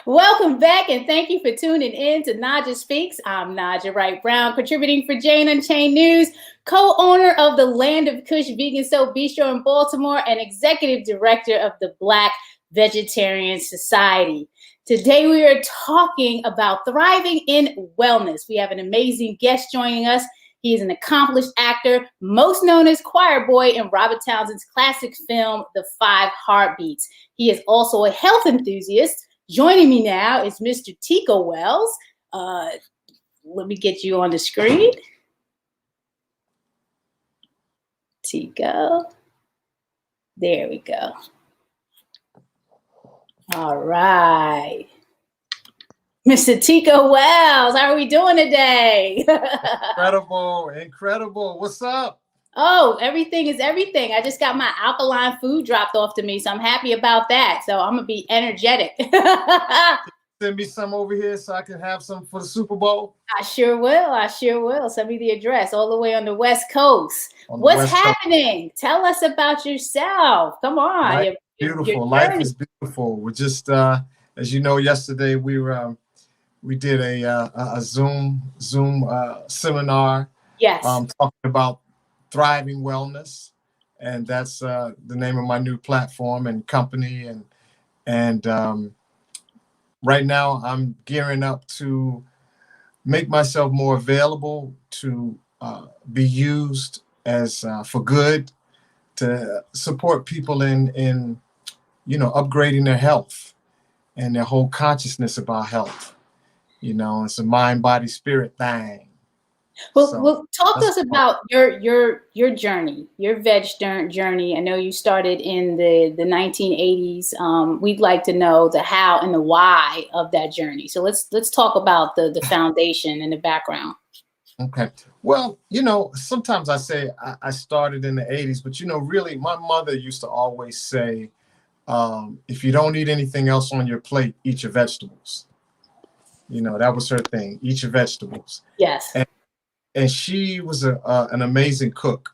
Welcome back, and thank you for tuning in to Naijha Speaks. I'm Naijha Wright-Brown, contributing for Jane Unchained News, co-owner of the Land of Kush Vegan Soap Bistro in Baltimore, and executive director of the Black Vegetarian Society. Today we are talking about thriving in wellness. We have an amazing guest joining us. He is an accomplished actor, most known as Choirboy in Robert Townsend's classic film, The Five Heartbeats. He is also a health enthusiast. Joining me now is Mr. Tico Wells. Let me get you on the screen. Tico. There we go. All right. Mr. Tico Wells, how are we doing today? Incredible. What's up? Oh, everything is everything. I just got my alkaline food dropped off to me, so I'm happy about that. So I'm going to be energetic. Send me some over here so I can have some for the Super Bowl. I sure will. Send me the address all the way on the West Coast. What's happening? Tell us about yourself. Come on. Life is beautiful. We're just, as you know, yesterday we did a Zoom seminar. Yes. Talking about thriving wellness, and that's the name of my new platform and company. And right now I'm gearing up to make myself more available to be used as for good, to support people in upgrading their health and their whole consciousness about health. It's a mind, body, spirit thing. Well, talk to us about your journey, your veg journey. I know you started in the 1980s. We'd like to know the how and the why of that journey. So let's talk about the foundation and the background. Okay. Well, sometimes I say I started in the 80s, but really my mother used to always say, if you don't eat anything else on your plate, eat your vegetables. That was her thing. Eat your vegetables. Yes. And she was an amazing cook.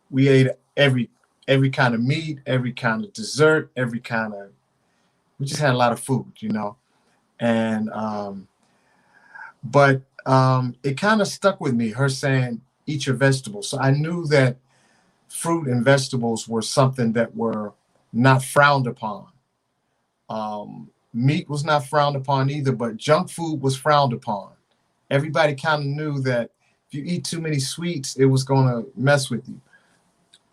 We ate every kind of meat, every kind of dessert, we just had a lot of food, And but it kind of stuck with me, her saying, eat your vegetables. So I knew that fruit and vegetables were something that were not frowned upon. Meat was not frowned upon either, but junk food was frowned upon. Everybody kind of knew that if you eat too many sweets, it was going to mess with you.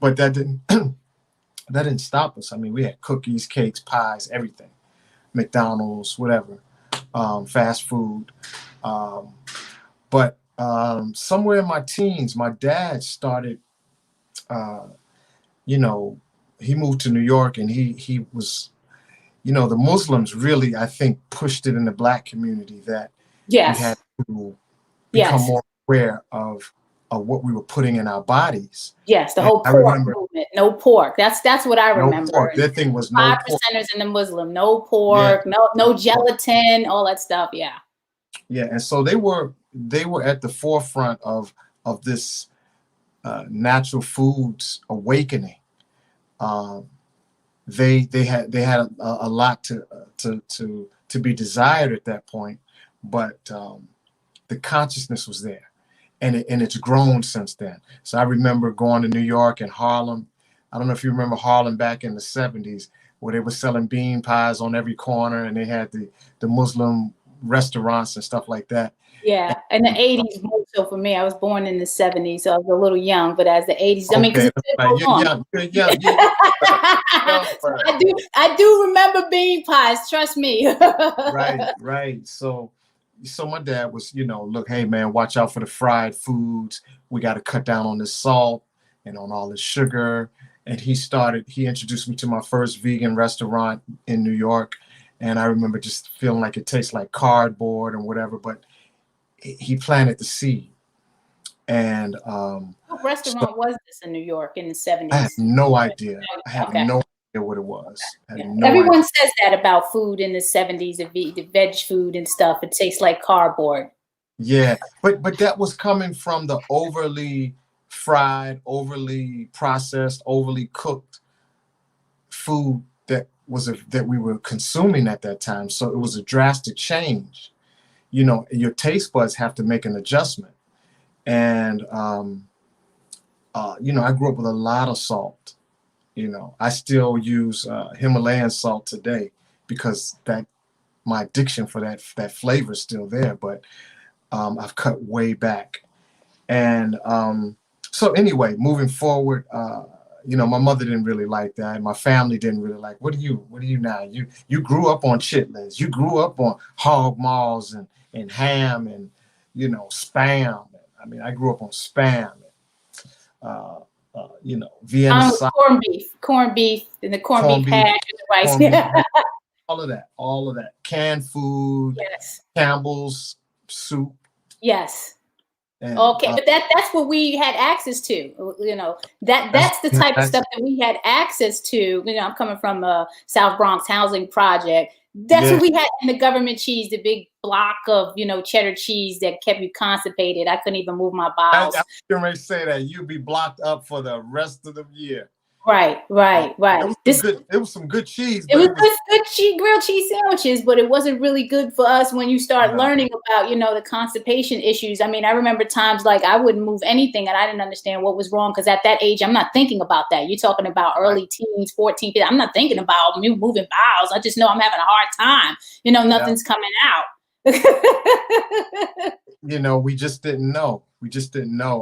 But that didn't stop us. I mean, we had cookies, cakes, pies, everything. McDonald's, whatever, fast food. But somewhere in my teens, my dad started, he moved to New York, and he was, the Muslims really, I think, pushed it in the Black community that yes. we had to become more aware of what we were putting in our bodies. Yes, the whole pork movement. No pork. That's what I remember. No pork. Their thing was no pork. 5%ers in the Muslim. No pork. Yeah. No gelatin. All that stuff. Yeah. Yeah, and so they were at the forefront of this natural foods awakening. They had a lot to be desired at that point, but the consciousness was there, and it's grown since then. So I remember going to New York and Harlem. I don't know if you remember Harlem back in the 70s, where they were selling bean pies on every corner, and they had the Muslim restaurants and stuff like that. Yeah, in the 80s more so for me. I was born in the 70s, so I was a little young, but as the 80s, I mean, because you're young. So I do remember bean pies, trust me. Right. So my dad was, look, hey man, watch out for the fried foods. We got to cut down on the salt and on all the sugar. And he introduced me to my first vegan restaurant in New York. And I remember just feeling like it tastes like cardboard and whatever, but he planted the seed. And what restaurant was this in New York in the 70s? I have no idea. I have no idea what it was. Everyone says that about food in the 70s, the veg food and stuff. It tastes like cardboard. Yeah, but that was coming from the overly fried, overly processed, overly cooked food that that we were consuming at that time. So it was a drastic change. You know, your taste buds have to make an adjustment. And, you know, I grew up with a lot of salt. You know, I still use Himalayan salt today because my addiction for that flavor is still there, but I've cut way back. And so anyway, moving forward, you know, my mother didn't really like that. My family didn't really like. What are you now? You grew up on chitlins. You grew up on hog maws and ham and, you know, spam. I mean, I grew up on spam. You know, Vienna sauce, corned beef, and the corned beef hash and the rice. beef, all of that. Canned food. Yes. Campbell's soup. Yes. And, okay, but that's what we had access to. You know, that's the type of stuff that we had access to. You know, I'm coming from a South Bronx housing project. That's what we had in the government cheese, the big block of, you know, cheddar cheese that kept you constipated. I couldn't even move my bowels. I was going to say that you'd be blocked up for the rest of the year. Right. It was some good cheese. It was good cheese, grilled cheese sandwiches, but it wasn't really good for us when you start learning about, you know, the constipation issues. I mean, I remember times like I wouldn't move anything and I didn't understand what was wrong because at that age, I'm not thinking about that. You're talking about early teens, 14. I'm not thinking about me moving bowels. I just know I'm having a hard time. You know, nothing's coming out. You know, we just didn't know.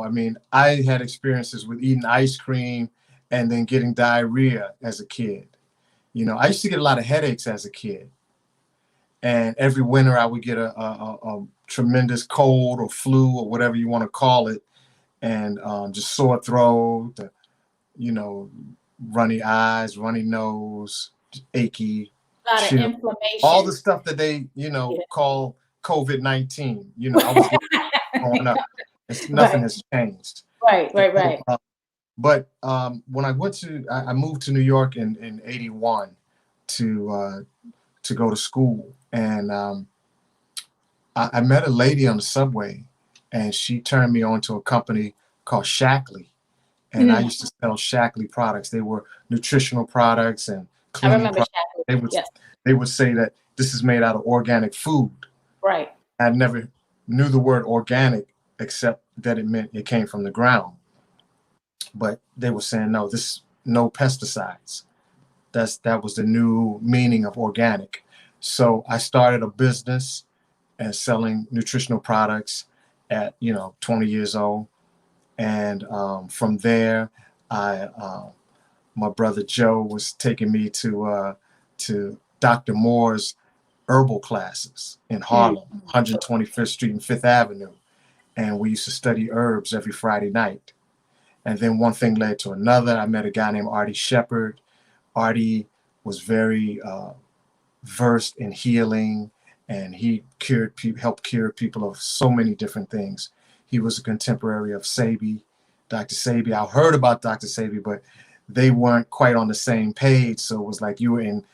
I mean, I had experiences with eating ice cream and then getting diarrhea as a kid. You know, I used to get a lot of headaches as a kid. And every winter I would get a tremendous cold or flu or whatever you want to call it. And just sore throat, you know, runny eyes, runny nose, achy. A lot of inflammation. All the stuff that they, you know, call COVID-19. You know, I was growing up. Nothing has changed. Right. But when I moved to New York in '81 to go to school, and I met a lady on the subway, and she turned me on to a company called Shackley, and I used to sell Shackley products. They were nutritional products and cleaning products. They would say that this is made out of organic food. Right. I never knew the word organic except that it meant it came from the ground. But they were saying, no pesticides. That was the new meaning of organic. So I started a business and selling nutritional products at, 20 years old. And from there, my brother Joe was taking me to Dr. Moore's herbal classes in Harlem, 125th Street and Fifth Avenue. And we used to study herbs every Friday night. And then one thing led to another. I met a guy named Artie Sheppard. Artie was very versed in healing, and he helped cure people of so many different things. He was a contemporary of Sebi, Dr. Sebi. I heard about Dr. Sebi, but they weren't quite on the same page. So it was like you were in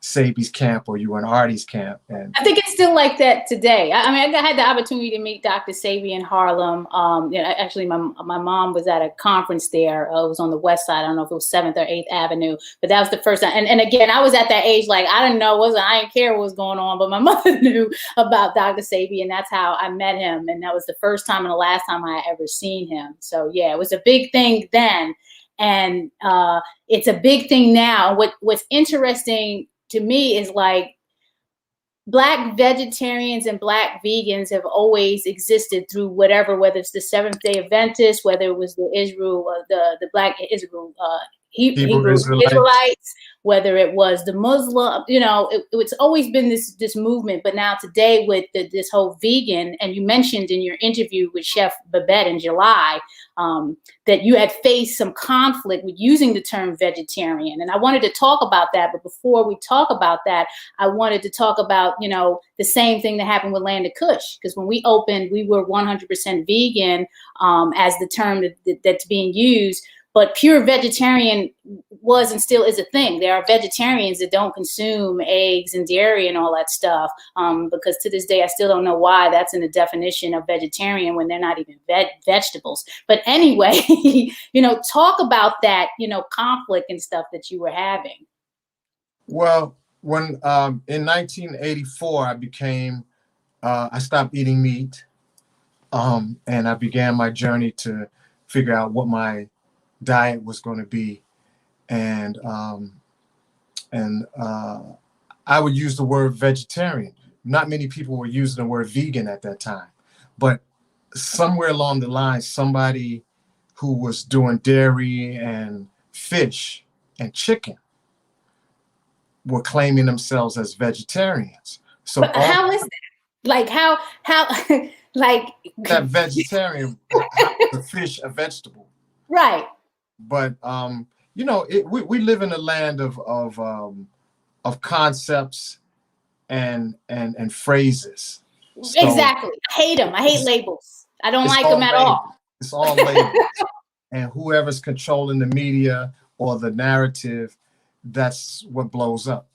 Sebi's camp or you were in Artie's camp. And I think it's still like that today. I mean, I had the opportunity to meet Dr. Sebi in Harlem. Actually, my mom was at a conference there. It was on the west side. I don't know if it was 7th or 8th Avenue, but that was the first time. And again, I was at that age, like, I didn't know, I didn't care what was going on, but my mother knew about Dr. Sebi, and that's how I met him. And that was the first time and the last time I ever seen him. So yeah, it was a big thing then. And it's a big thing now. What's interesting to me is like Black vegetarians and Black vegans have always existed through whether it's the Seventh-day Adventists, whether it was the Black Israel, Hebrew Israelites, whether it was the Muslim, it's always been this movement. But now today with this whole vegan, and you mentioned in your interview with Chef Babette in July, that you had faced some conflict with using the term vegetarian. And I wanted to talk about that. But before we talk about that, I wanted to talk about, the same thing that happened with Land of Kush. Because when we opened, we were 100% vegan as the term that's being used. But pure vegetarian was and still is a thing. There are vegetarians that don't consume eggs and dairy and all that stuff, because to this day, I still don't know why that's in the definition of vegetarian when they're not even vegetables. But anyway, talk about that, conflict and stuff that you were having. Well, when in 1984 I stopped eating meat, and I began my journey to figure out what my diet was going to be, and I would use the word vegetarian. Not many people were using the word vegan at that time, but somewhere along the line, somebody who was doing dairy and fish and chicken were claiming themselves as vegetarians. So But all how is that? Like how like that vegetarian, how is a fish a vegetable? right. But we live in a land of concepts and phrases. So Exactly. I hate them. I hate it's, labels. I don't it's like them all at labels. all. It's all labels. And whoever's controlling the media or the narrative, that's what blows up,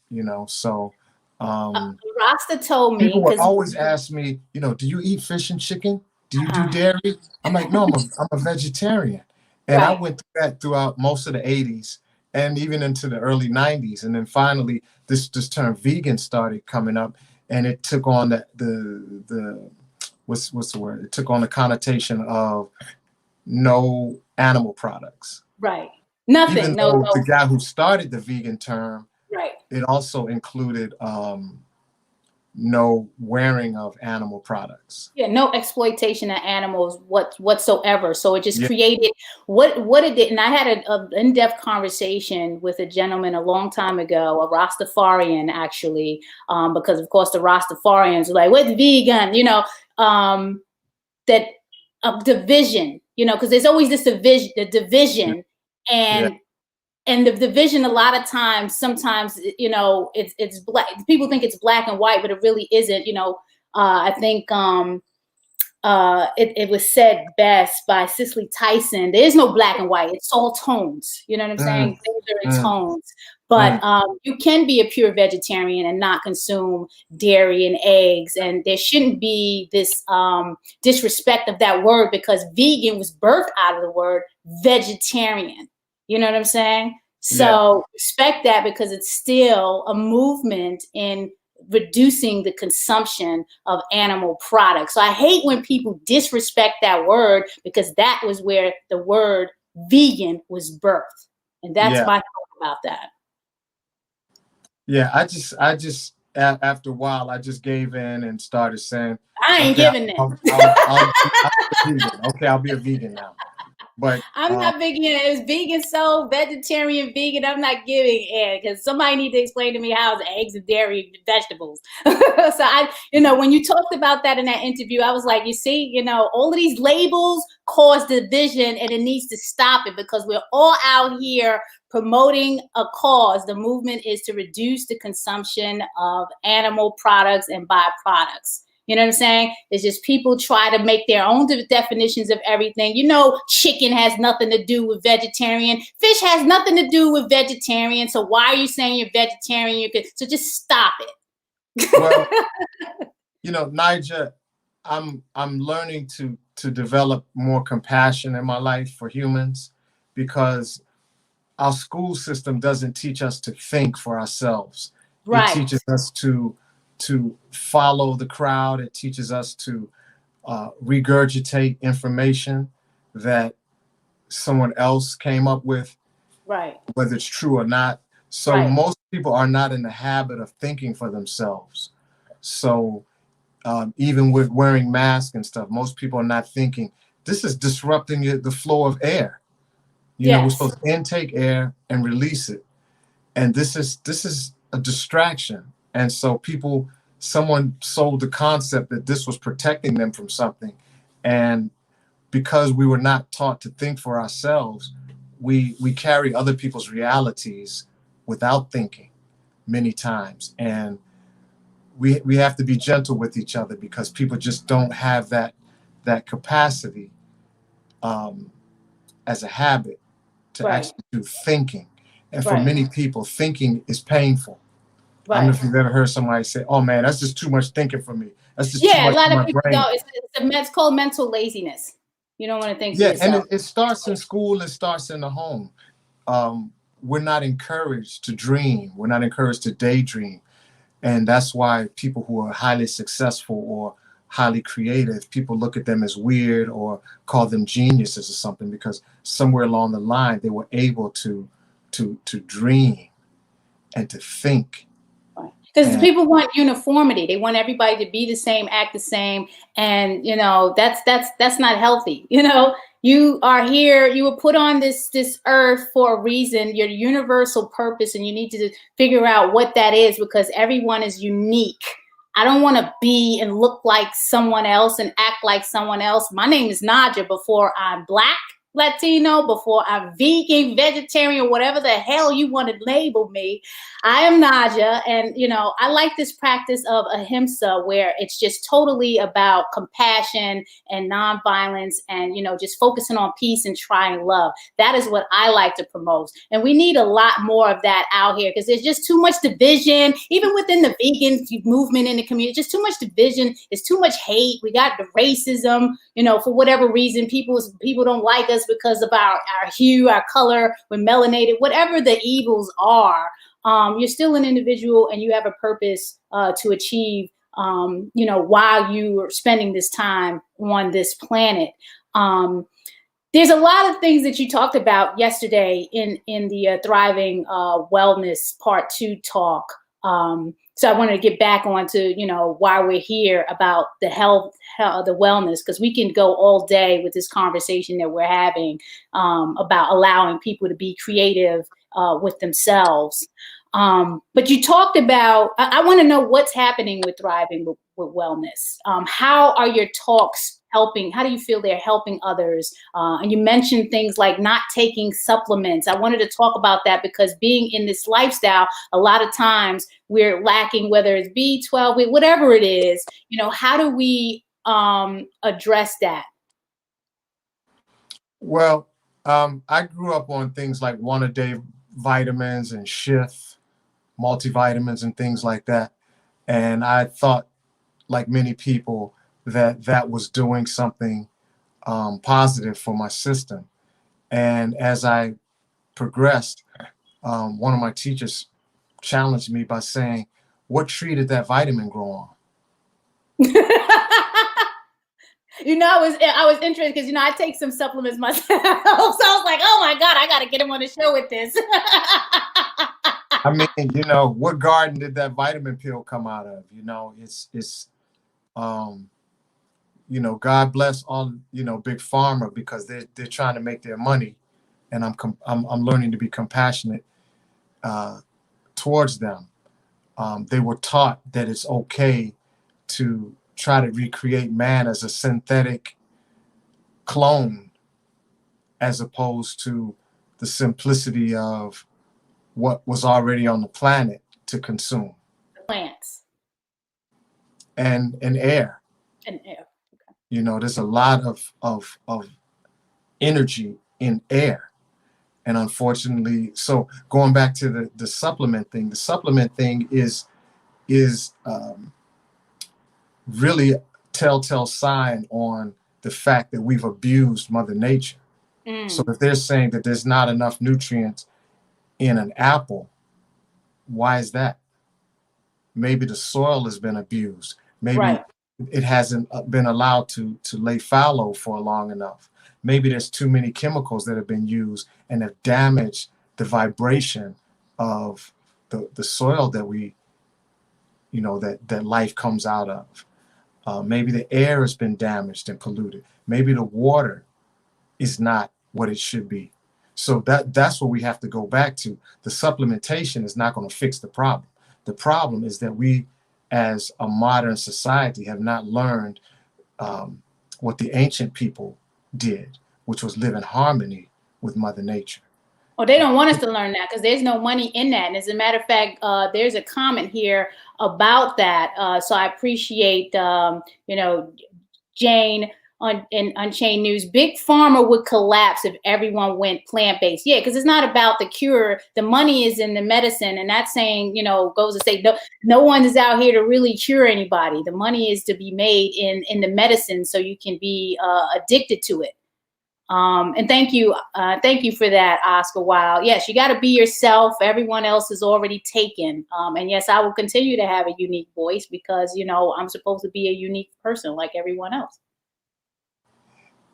So Rasta told me people would because always ask me, do you eat fish and chicken? Do you do dairy? I'm like, no, I'm a vegetarian. And I right. went through that throughout most of the 80s and even into the early 90s. And then finally, this term vegan started coming up, and it took on the what's the word? It took on the connotation of no animal products. Right. Even Nothing. No, though the no. guy who started the vegan term, Right. it also included no wearing of animal products. Yeah, no exploitation of animals whatsoever. So it just Yeah. created what it did. And I had an in-depth conversation with a gentleman a long time ago, a Rastafarian actually, because of course the Rastafarians are like, "What's vegan?" That division, because there's always this division, Yeah. and the division a lot of times, sometimes, it's black. People think it's black and white, but it really isn't. I think it was said best by Cicely Tyson. There is no black and white. It's all tones. You know what I'm saying? Things are in tones. But you can be a pure vegetarian and not consume dairy and eggs. And there shouldn't be this disrespect of that word, because vegan was birthed out of the word vegetarian. You know what I'm saying? So respect that, because it's still a movement in reducing the consumption of animal products. So I hate when people disrespect that word, because that was where the word vegan was birthed. And that's my thought about that. Yeah, I just after a while, I just gave in and started saying, I ain't okay, giving it. I'll be a vegan. Okay, I'll be a vegan now. But I'm not vegan. It was vegan, so vegetarian, vegan. I'm not giving in, because somebody need to explain to me how it's eggs and dairy and vegetables. So when you talked about that in that interview, I was like, you see, all of these labels cause division, and it needs to stop it, because we're all out here promoting a cause. The movement is to reduce the consumption of animal products and byproducts. You know what I'm saying? It's just people try to make their own definitions of everything. Chicken has nothing to do with vegetarian. Fish has nothing to do with vegetarian. So why are you saying you're vegetarian? So just stop it. Well, Naijha, I'm learning to develop more compassion in my life for humans, because our school system doesn't teach us to think for ourselves. Right. It teaches us to follow the crowd. It teaches us to regurgitate information that someone else came up with, right, whether it's true or not. So most people are not in the habit of thinking for themselves. So even with wearing masks and stuff, most people are not thinking, this is disrupting the flow of air. We're supposed to intake air and release it. And this is a distraction. And so someone sold the concept that this was protecting them from something. And because we were not taught to think for ourselves, we carry other people's realities without thinking many times. And we have to be gentle with each other, because people just don't have that capacity as a habit to actually do thinking. And for many people, thinking is painful. I don't know if you've ever heard somebody say, "Oh man, that's just too much thinking for me. That's just too much a lot for of my people brain." it's called mental laziness. You don't want to think for Yeah, yourself. and it starts in school. It starts in the home. we're not encouraged to dream. We're not encouraged to daydream. And that's why people who are highly successful or highly creative, people look at them as weird or call them geniuses or something, because somewhere along the line they were able to dream and to think. Because people want uniformity. They want everybody to be the same, act the same, and that's not healthy. You are here. You were put on this earth for a reason. Your universal purpose, and you need to figure out what that is, because everyone is unique. I don't want to be and look like someone else and act like someone else. My name is Naijha before I'm Black, Latino, before I'm vegan, vegetarian, whatever the hell you want to label me. I am Naijha, and I like this practice of ahimsa, where it's just totally about compassion and nonviolence, and just focusing on peace and trying love. That is what I like to promote, and we need a lot more of that out here, because there's just too much division, even within the vegan movement in the community. Just too much division. There's too much hate. We got the racism. For whatever reason, people don't like us because of our hue, our color, we're melanated, whatever the evils are. You're still an individual, and you have a purpose to achieve, while you are spending this time on this planet. There's a lot of things that you talked about yesterday in the Thriving Wellness Part 2 talk. So I wanted to get back onto, why we're here, about the health, the wellness, because we can go all day with this conversation that we're having about allowing people to be creative with themselves. But you talked about, I want to know what's happening with Thriving with Wellness. How are your talks helping? How do you feel they're helping others? And you mentioned things like not taking supplements. I wanted to talk about that, because being in this lifestyle, a lot of times we're lacking, whether it's B12, whatever it is. How do we address that? Well, I grew up on things like one-a-day vitamins and Shift multivitamins and things like that. And I thought, like many people, that was doing something positive for my system. And as I progressed, one of my teachers challenged me by saying, "What tree did that vitamin grow on?" I was interested, because I take some supplements myself, so I was like, oh my God, I got to get him on the show with this. I mean, what garden did that vitamin pill come out of? It's God bless all big pharma, because they're trying to make their money, and I'm learning to be compassionate towards them. They were taught that it's okay to try to recreate man as a synthetic clone, as opposed to the simplicity of what was already on the planet to consume. Plants. And air. And air. Okay. There's a lot of energy in air. And unfortunately, so going back to the supplement thing, is really a telltale sign on the fact that we've abused Mother Nature. So if they're saying that there's not enough nutrients in an apple, why is that? Maybe the soil has been abused. Maybe it hasn't been allowed to lay fallow for long enough. Maybe there's too many chemicals that have been used and have damaged the vibration of the soil that we, that life comes out of. Maybe the air has been damaged and polluted. Maybe the water is not what it should be. So that's what we have to go back to. The supplementation is not going to fix the problem. The problem is that we, as a modern society, have not learned what the ancient people did, which was live in harmony with Mother Nature. Well, they don't want us to learn that, because there's no money in that. And as a matter of fact, there's a comment here about that. So I appreciate, Jane in Unchained News. Big Pharma would collapse if everyone went plant-based. Yeah, because it's not about the cure. The money is in the medicine. And that's saying, goes to say, no one is out here to really cure anybody. The money is to be made in the medicine, so you can be addicted to it. And thank you for that, Oscar Wilde. Yes, you got to be yourself. Everyone else is already taken. And yes, I will continue to have a unique voice because, you know, I'm supposed to be a unique person like everyone else.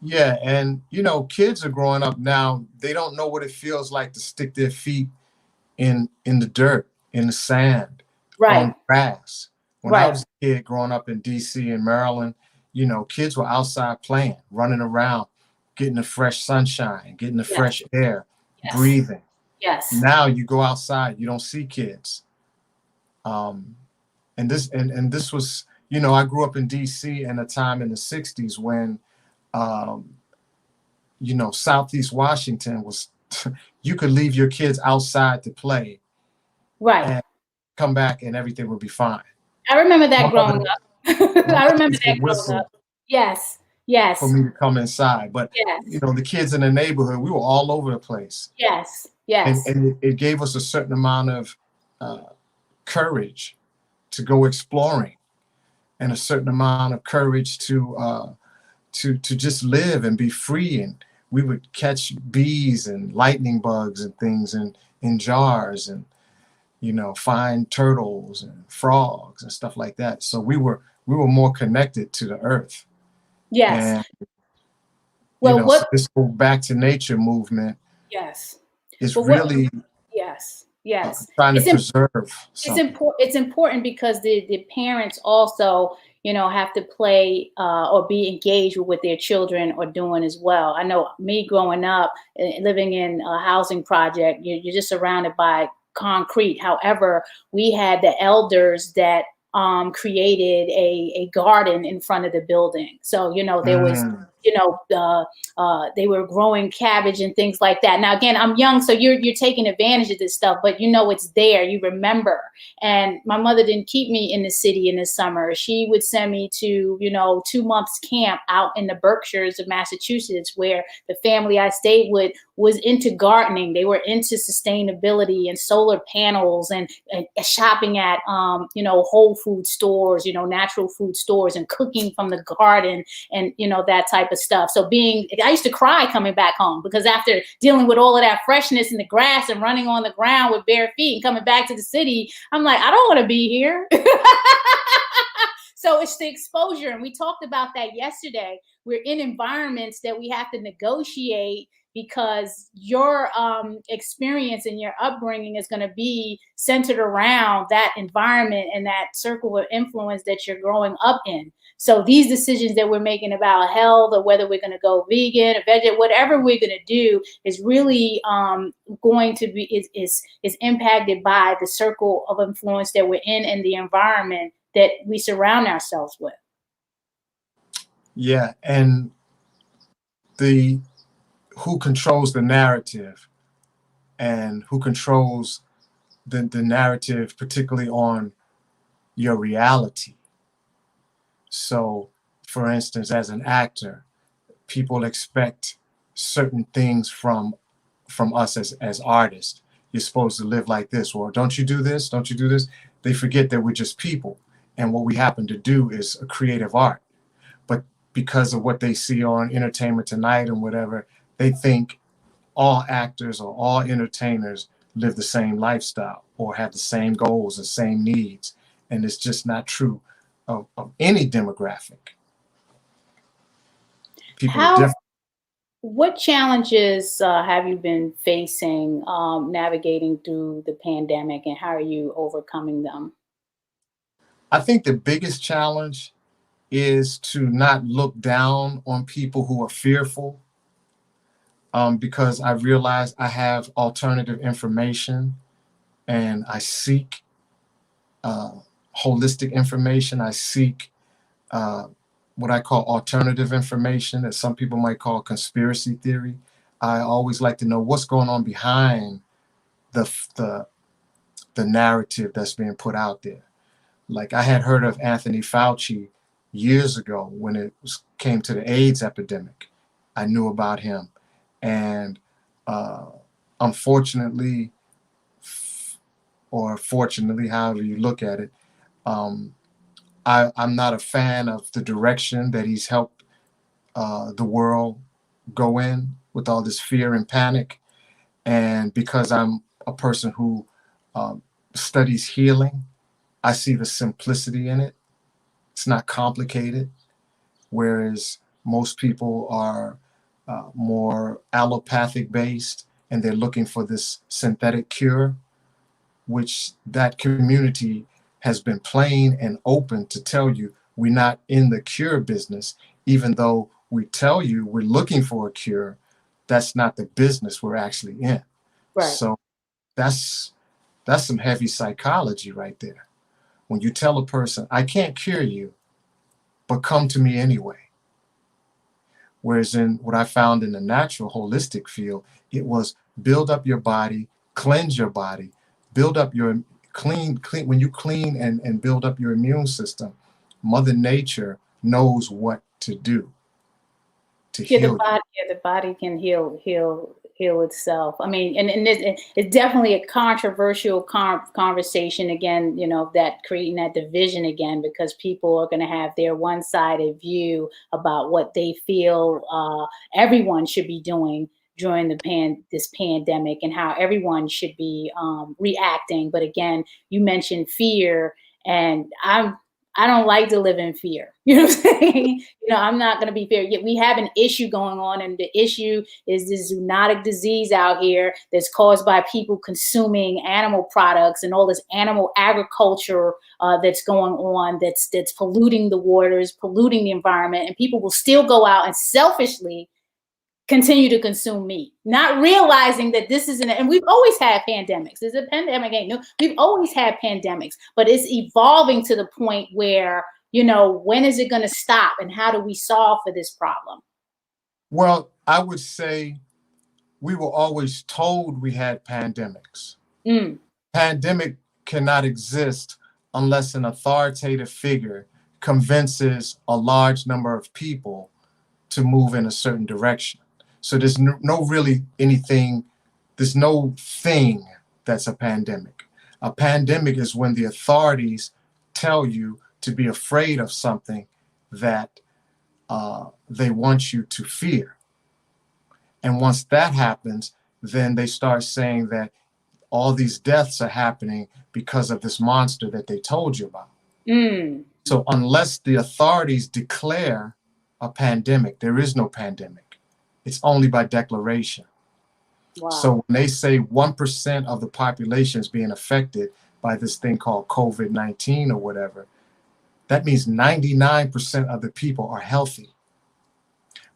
Yeah, and you know, kids are growing up now. They don't know what it feels like to stick their feet in the dirt, in the sand, Right, on grass. When I right. was a kid growing up in DC and Maryland, you know, kids were outside playing, running around, getting the fresh sunshine, getting the Yes, fresh air, yes, breathing. yes. Now you go outside, you don't see kids. Um, and this was, you know, I grew up in DC in a time in the 60s when um, you know, Southeast Washington was you could leave your kids outside to play Right. and come back and everything would be fine. I remember My that growing mother, up. my I mother remember used to that growing up. whistle Yes, for yes, me to come inside. But you yes, know, the kids in the neighborhood, we were all over the place. yes, And yes, it gave us a certain amount of uh, courage to go exploring and a certain amount of courage to just live and be free. And we would catch bees and lightning bugs and things in jars and you know find turtles and frogs and stuff like that. So we were more connected to the earth. yes. And you Well, know, so what? this go back to nature movement Yes. is Well, what? really Yes, yes. trying to It's preserve it's something. important. It's important because the parents also, you know, have to play or be engaged with what their children are doing as well. I know me growing up, living in a housing project, you're just surrounded by concrete. However, we had the elders that created a garden in front of the building. So, you know, there was, Mm, you know, they were growing cabbage and things like that. Now, again, I'm young, so you're taking advantage of this stuff, but you know it's there. You remember. And my mother didn't keep me in the city in the summer. She would send me to, you know, 2 months camp out in the Berkshires of Massachusetts, where the family I stayed with was into gardening. They were into sustainability and solar panels and shopping at, you know, whole food stores, you know, natural food stores and cooking from the garden and, you know, that type of stuff. So I used to cry coming back home because after dealing with all of that freshness in the grass and running on the ground with bare feet and coming back to the city, I'm like, I don't want to be here. So it's the exposure. And we talked about that yesterday. We're in environments that we have to negotiate because your experience and your upbringing is going to be centered around that environment and that circle of influence that you're growing up in. So these decisions that we're making about health or whether we're going to go vegan or vegetarian, whatever we're going to do is really going to be is impacted by the circle of influence that we're in and the environment that we surround ourselves with. yeah, and the who controls the narrative and who controls the narrative, particularly on your reality. So, for instance, as an actor, people expect certain things from us as artists. You're supposed to live like this, or don't you do this? Don't you do this? They forget that we're just people, and what we happen to do is a creative art. But because of what they see on Entertainment Tonight and whatever, they think all actors or all entertainers live the same lifestyle or have the same goals and same needs, and it's just not true of any demographic. People are How different. What challenges have you been facing navigating through the pandemic, and how are you overcoming them? I think the biggest challenge is to not look down on people who are fearful, because I realize I have alternative information and I seek uh, holistic information. I seek uh, what I call alternative information, that some people might call conspiracy theory. I always like to know what's going on behind the the, the narrative that's being put out there. Like I had heard of Anthony Fauci years ago when came to the AIDS epidemic. I knew about him, and uh, unfortunately, or fortunately, however you look at it, um, I'm not a fan of the direction that he's helped the world go in with all this fear and panic. And because I'm a person who studies healing, I see the simplicity in it. It's not complicated, whereas most people are more allopathic based and they're looking for this synthetic cure, which that community has been plain and open to tell you we're not in the cure business, even though we tell you we're looking for a cure. That's not the business we're actually in. Right. So that's some heavy psychology right there. When you tell a person, I can't cure you, but come to me anyway. Whereas in what I found in the natural holistic field, it was build up your body, cleanse your body, build up your clean. When you clean and build up your immune system, Mother Nature knows what to do to heal. The body can heal itself. I mean, and it's definitely a controversial conversation again, that creating that division again, because people are going to have their one-sided view about what they feel everyone should be doing during this pandemic and how everyone should be reacting. But again, you mentioned fear, and I don't like to live in fear. You know what I'm saying? I'm not going to be fair. Yet we have an issue going on, and the issue is this zoonotic disease out here that's caused by people consuming animal products and all this animal agriculture that's going on, that's polluting the waters, polluting the environment, and people will still go out and selfishly continue to consume meat, not realizing that this isn't, and we've always had pandemics. There's a pandemic ain't new. We've always had pandemics, but it's evolving to the point where, when is it going to stop and how do we solve for this problem? Well, I would say we were always told we had pandemics. Pandemic cannot exist unless an authoritative figure convinces a large number of people to move in a certain direction. So there's no really anything, there's no thing that's a pandemic. A pandemic is when the authorities tell you to be afraid of something that they want you to fear. And once that happens, then they start saying that all these deaths are happening because of this monster that they told you about. So unless the authorities declare a pandemic, there is no pandemic. It's only by declaration. Wow. So when they say 1% of the population is being affected by this thing called COVID-19 or whatever, that means 99% of the people are healthy.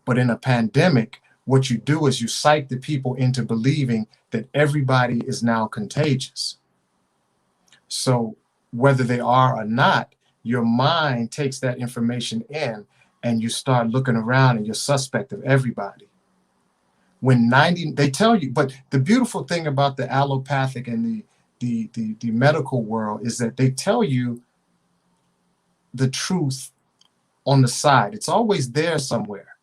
But in a pandemic, what you do is you psych the people into believing that everybody is now contagious. So whether they are or not, your mind takes that information in and you start looking around and you're suspect of everybody. When they tell you, but the beautiful thing about the allopathic and the medical world is that they tell you the truth on the side. It's always there somewhere.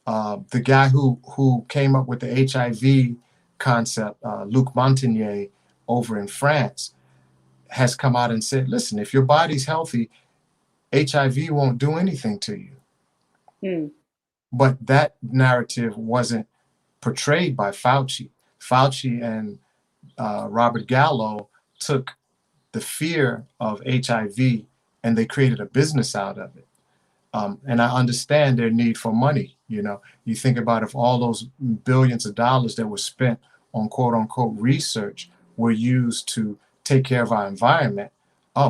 The guy who came up with the HIV concept, Luc Montagnier over in France, has come out and said, listen, if your body's healthy, HIV won't do anything to you. But that narrative wasn't portrayed by Fauci. Fauci and Robert Gallo took the fear of HIV and they created a business out of it. And I understand their need for money. You think about if all those billions of dollars that were spent on quote unquote research were used to take care of our environment,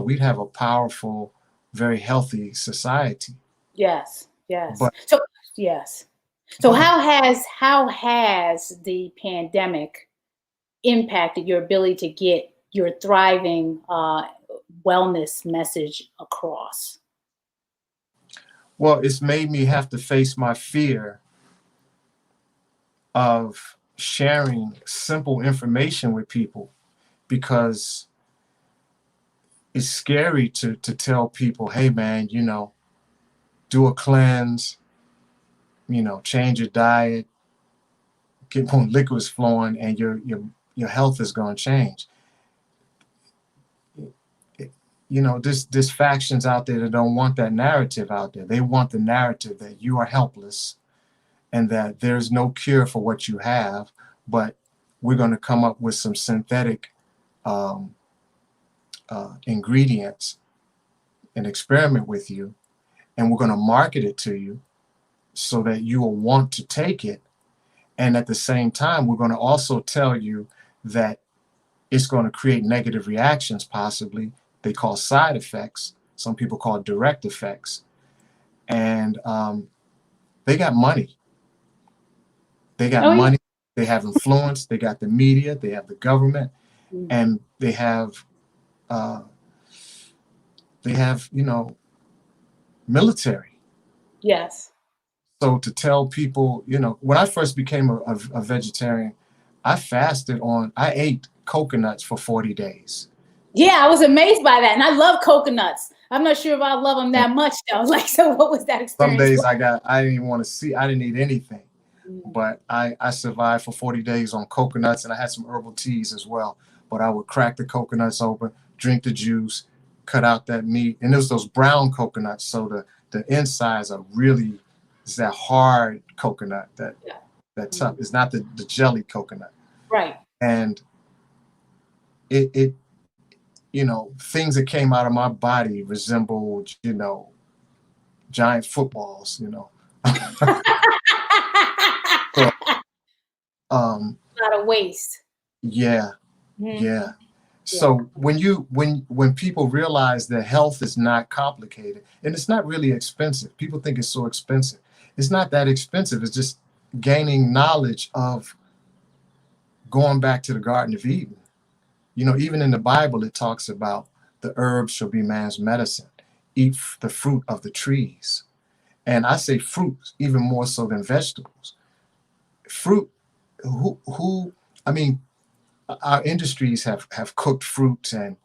we'd have a powerful, very healthy society. Yes. But, yes. So how has the pandemic impacted your ability to get your thriving wellness message across? Well, it's made me have to face my fear of sharing simple information with people, because it's scary to tell people, hey man, do a cleanse, change your diet, get more liquids flowing, and your health is going to change. There's factions out there that don't want that narrative out there. They want the narrative that you are helpless, and that there's no cure for what you have, but we're going to come up with some synthetic ingredients and experiment with you, and we're going to market it to you so that you will want to take it. And at the same time, we're going to also tell you that it's going to create negative reactions, possibly. They call side effects. Some people call it direct effects. And they got money. They got money. They have influence. They got the media. They have the government. And they have, military. Yes. So to tell people, when I first became a vegetarian, I ate coconuts for 40 days. Yeah, I was amazed by that. And I love coconuts. I'm not sure if I love them that much though. Like, so what was that experience? Some days I didn't even want to see, I didn't eat anything. But I survived for 40 days on coconuts, and I had some herbal teas as well. But I would crack the coconuts open, drink the juice, cut out that meat. And it was those brown coconuts. So the insides are really, it's that hard coconut, that tough. It's not the jelly coconut. Right. And it things that came out of my body resembled, giant footballs, So, a lot of waste. Yeah. So when people realize that health is not complicated, and it's not really expensive, people think it's so expensive. It's not that expensive. It's just gaining knowledge of going back to the Garden of Eden. Even in the Bible, it talks about the herbs shall be man's medicine. Eat the fruit of the trees. And I say fruit even more so than vegetables. Fruit, our industries have cooked fruits and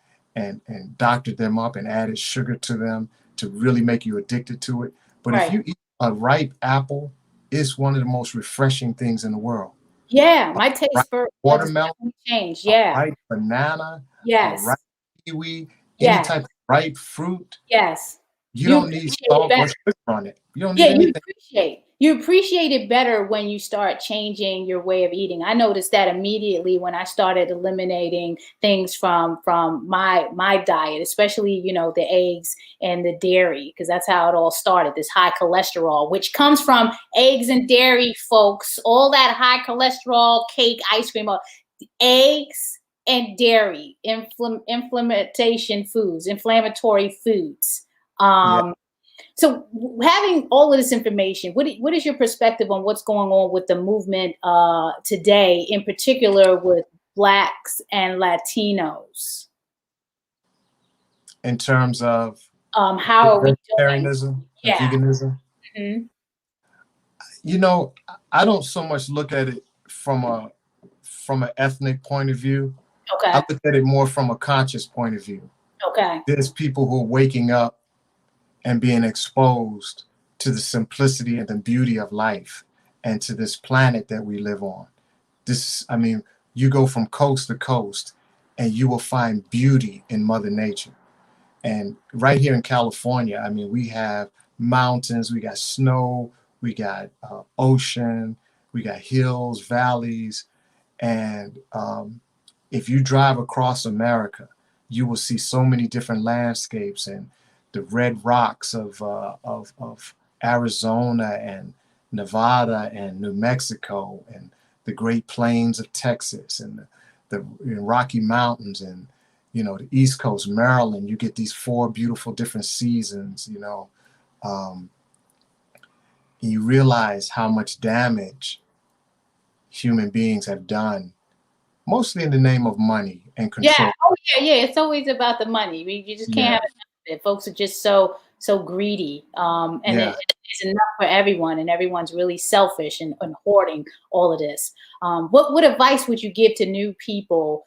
doctored them up and added sugar to them to really make you addicted to it. But if you eat a ripe apple, it's one of the most refreshing things in the world. Yeah, my taste for watermelon changed. Yeah, ripe banana, yes, ripe kiwi, any type of ripe fruit. Yes, you don't need salt or sugar on it. You don't need anything. You appreciate it better when you start changing your way of eating. I noticed that immediately when I started eliminating things from my diet, especially, the eggs and the dairy, because that's how it all started, this high cholesterol, which comes from eggs and dairy, folks. All that high cholesterol, cake, ice cream, eggs and dairy, inflammatory foods. So having all of this information, what is your perspective on what's going on with the movement today, in particular with Blacks and Latinos? In terms of how are we doing? Veganism? Mm-hmm. I don't so much look at it from an ethnic point of view. Okay. I look at it more from a conscious point of view. Okay. There's people who are waking up and being exposed to the simplicity and the beauty of life and to this planet that we live on. You go from coast to coast and you will find beauty in Mother Nature. And right here in California, we have mountains, we got snow, we got ocean, we got hills, valleys. And if you drive across America, you will see so many different landscapes and the red rocks of Arizona and Nevada and New Mexico and the Great Plains of Texas and the Rocky Mountains and the East Coast, Maryland. You get these 4 beautiful different seasons. You realize how much damage human beings have done, mostly in the name of money and control. Yeah, it's always about the money. You just can't have enough of it. Folks are just so greedy, it's enough for everyone, and everyone's really selfish and hoarding all of this. What advice would you give to new people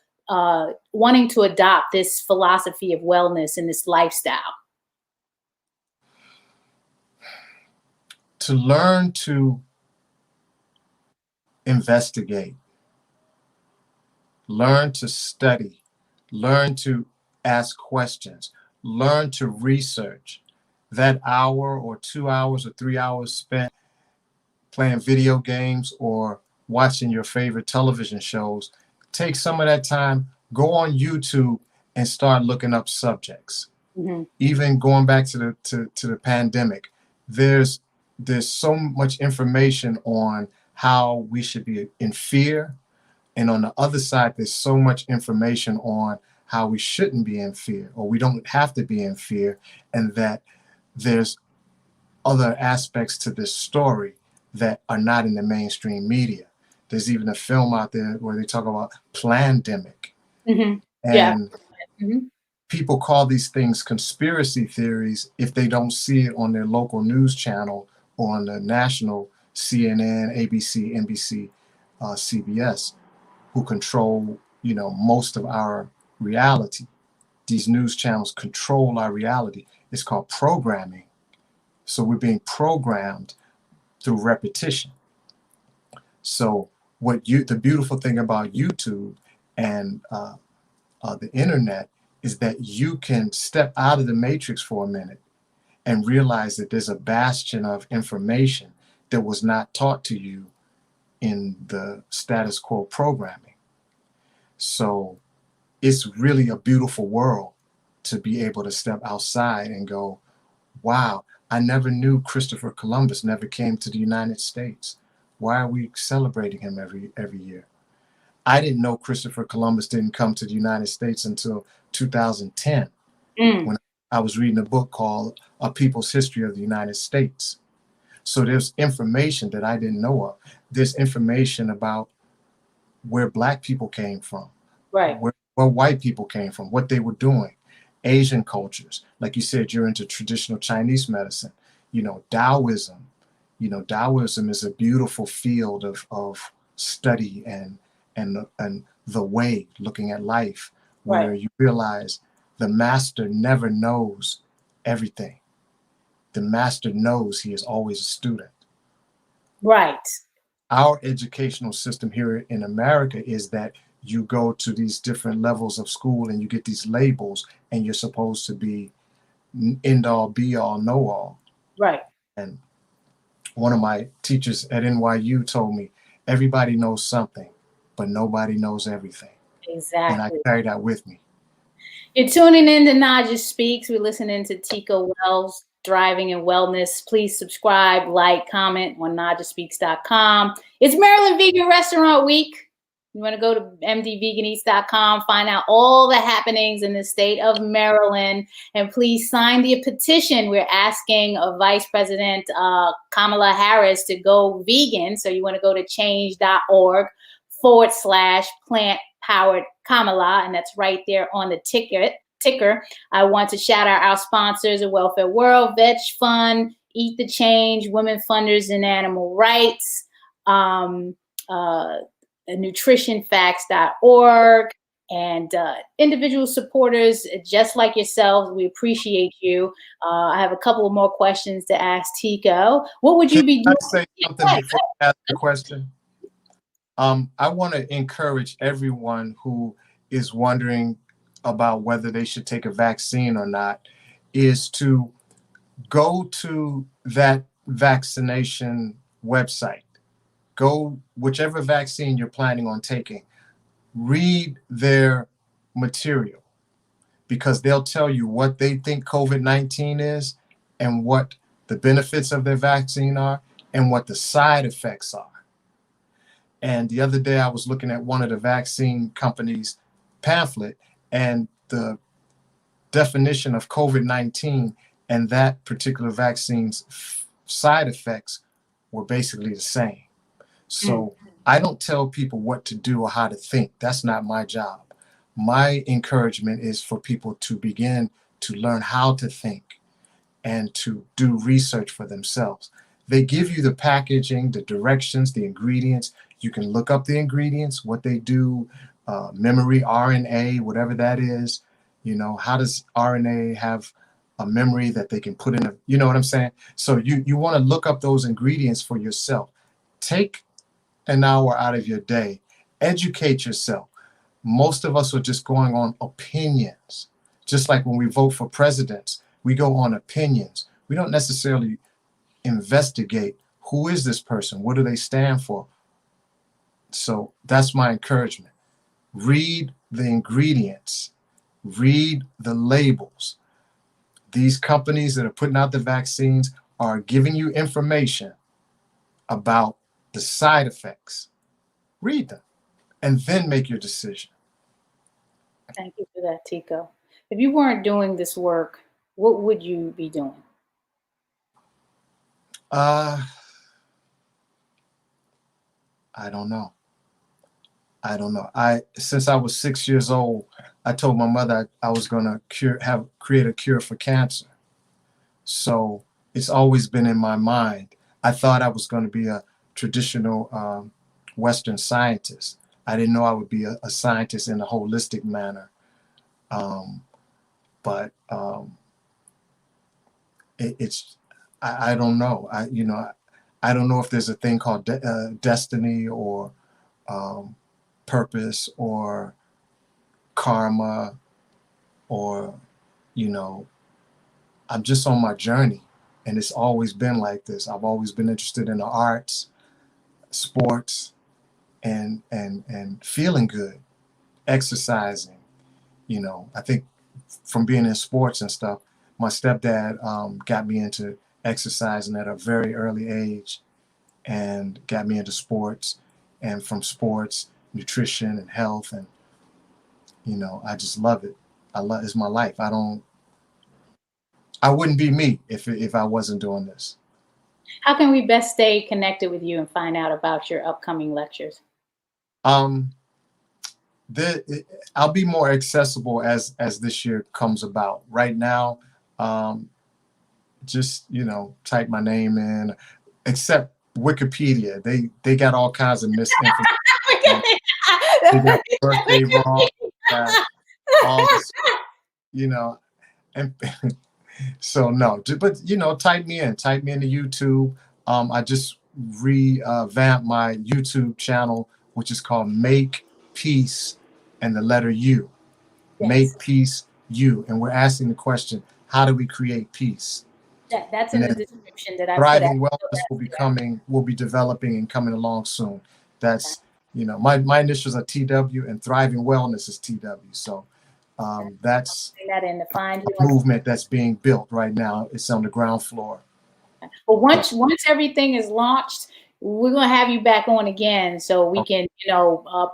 wanting to adopt this philosophy of wellness and this lifestyle? To learn to investigate, learn to study, learn to ask questions, learn to research. That hour or 2 hours or 3 hours spent playing video games or watching your favorite television shows, take some of that time, go on YouTube and start looking up subjects. Mm-hmm. Even going back to the pandemic, there's so much information on how we should be in fear, and on the other side, there's so much information on how we shouldn't be in fear, or we don't have to be in fear, and that there's other aspects to this story that are not in the mainstream media. There's even a film out there where they talk about plandemic. Mm-hmm. And Yeah. Mm-hmm. people call these things conspiracy theories if they don't see it on their local news channel or on the national CNN, ABC, NBC, CBS, who control, most of our reality. These news channels control our reality. It's called programming. So we're being programmed through repetition. So the beautiful thing about YouTube and the internet is that you can step out of the matrix for a minute and realize that there's a bastion of information that was not taught to you in the status quo programming. So it's really a beautiful world to be able to step outside and go, wow, I never knew Christopher Columbus never came to the United States. Why are we celebrating him every year? I didn't know Christopher Columbus didn't come to the United States until 2010, when I was reading a book called A People's History of the United States. So there's information that I didn't know of. There's information about where Black people came from, right? Where white people came from, what they were doing, Asian cultures. Like you said, you're into traditional Chinese medicine, Taoism. Taoism is a beautiful field of study and the way, looking at life, where right. You realize the master never knows everything. The master knows he is always a student. Right. Our educational system here in America is that you go to these different levels of school and you get these labels and you're supposed to be end all, be all, know all. Right. And one of my teachers at NYU told me, everybody knows something, but nobody knows everything. Exactly. And I carry that with me. You're tuning in to Naijha Speaks. We're listening to Tico Wells, Thriving and Wellness. Please subscribe, like, comment on naijaspeaks.com. It's Maryland Vegan Restaurant Week. You want to go to mdveganeats.com, find out all the happenings in the state of Maryland, and please sign the petition. We're asking Vice President Kamala Harris to go vegan. So you want to go to change.org/plant-powered Kamala, and that's right there on the ticker. I want to shout out our sponsors, the Welfare World, Veg Fund, Eat the Change, Women Funders in Animal Rights, nutritionfacts.org, and individual supporters just like yourselves. We appreciate you. I have a couple of more questions to ask Tico. What would you be doing? Can I say something before I ask the question? I want to encourage everyone who is wondering about whether they should take a vaccine or not, is to go to that vaccination website. Go, whichever vaccine you're planning on taking, read their material, because they'll tell you what they think COVID-19 is and what the benefits of their vaccine are and what the side effects are. And the other day I was looking at one of the vaccine companies' pamphlet, and the definition of COVID-19 and that particular vaccine's side effects were basically the same. So I don't tell people what to do or how to think. That's not my job. My encouragement is for people to begin to learn how to think and to do research for themselves. They give you the packaging, the directions, the ingredients. You can look up the ingredients, what they do, memory, RNA, whatever that is. How does RNA have a memory that they can put in you know what I'm saying? So you want to look up those ingredients for yourself. Take an hour out of your day, educate yourself. Most of us are just going on opinions. Just like when we vote for presidents, we go on opinions. We don't necessarily investigate Who is this person? What do they stand for? So that's my encouragement. Read the ingredients, read the labels. These companies that are putting out the vaccines are giving you information about the side effects. Read them and then make your decision. Thank you for that, Tico. If you weren't doing this work, what would you be doing? I don't know. Since I was 6 years old, I told my mother I was going to create a cure for cancer. So it's always been in my mind. I thought I was going to be a traditional Western scientist. I didn't know I would be a scientist in a holistic manner. I don't know. I don't know if there's a thing called destiny or purpose or karma, or I'm just on my journey, and it's always been like this. I've always been interested in the arts, sports, and feeling good, exercising. I think from being in sports and stuff, my stepdad got me into exercising at a very early age and got me into sports, and from sports, nutrition and health, and I just love it. It's my life. I wouldn't be me if I wasn't doing this. How can we best stay connected with you and find out about your upcoming lectures? I'll be more accessible as this year comes about. Right now, just type my name in, except Wikipedia. They got all kinds of misinformation. They got birthday wrong. All this, and so no. But type me into YouTube. I just revamped my YouTube channel, which is called Make Peace and the letter U. Yes. Make Peace U, and we're asking the question: how do we create peace? That's in the description that I Thriving Wellness will be developing and coming along soon. That's my initials are TW, and Thriving Wellness is TW. So that's a movement that's being built right now. It's on the ground floor. Well, once everything is launched, we're gonna have you back on again so we can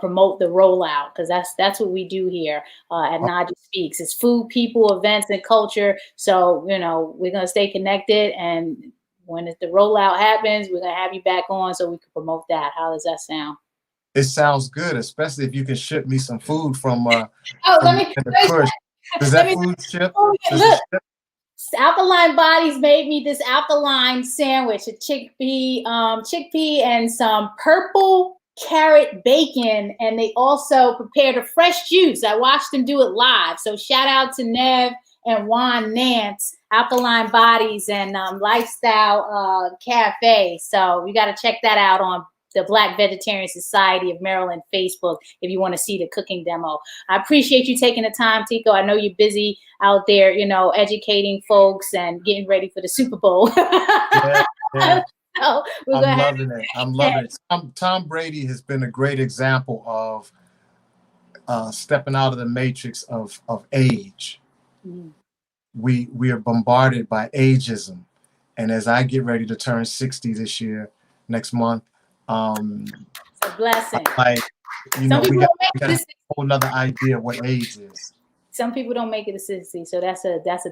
promote the rollout, because that's what we do here at Naijha Speaks. It's food, people, events, and culture. So we're gonna stay connected, and when the rollout happens, we're gonna have you back on so we can promote that. How does that sound? It sounds good, especially if you can ship me some food from let me push. Does that food ship? Look, Alkaline Bodies made me this alkaline sandwich, a chickpea and some purple carrot bacon, and they also prepared a fresh juice. I watched them do it live. So shout out to Nev and Juan Nance, Alkaline Bodies and Lifestyle Cafe. So you got to check that out on the Black Vegetarian Society of Maryland Facebook if you want to see the cooking demo. I appreciate you taking the time, Tico. I know you're busy out there, educating folks and getting ready for the Super Bowl. Yeah. So I'm loving it. I'm loving it. Tom Brady has been a great example of stepping out of the matrix of age. Mm. We are bombarded by ageism. And as I get ready to turn 60 next month, it's a blessing. We got a whole nother idea of what age is. Some people don't make it to 60, so that's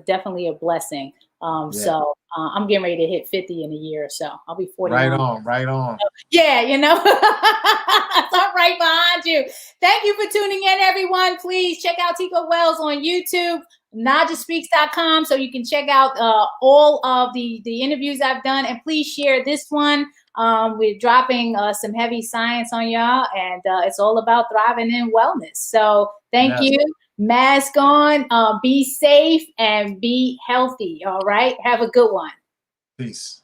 definitely a blessing. So I'm getting ready to hit 50 in a year or so. I'll be 41. Right on. Yeah, so I'm right behind you. Thank you for tuning in, everyone. Please check out Tico Wells on YouTube, NaijhaSpeaks.com, so you can check out all of the interviews I've done, and please share this one. We're dropping some heavy science on y'all, and it's all about thriving in wellness. So thank you. Mask on, be safe, and be healthy. All right. Have a good one. Peace.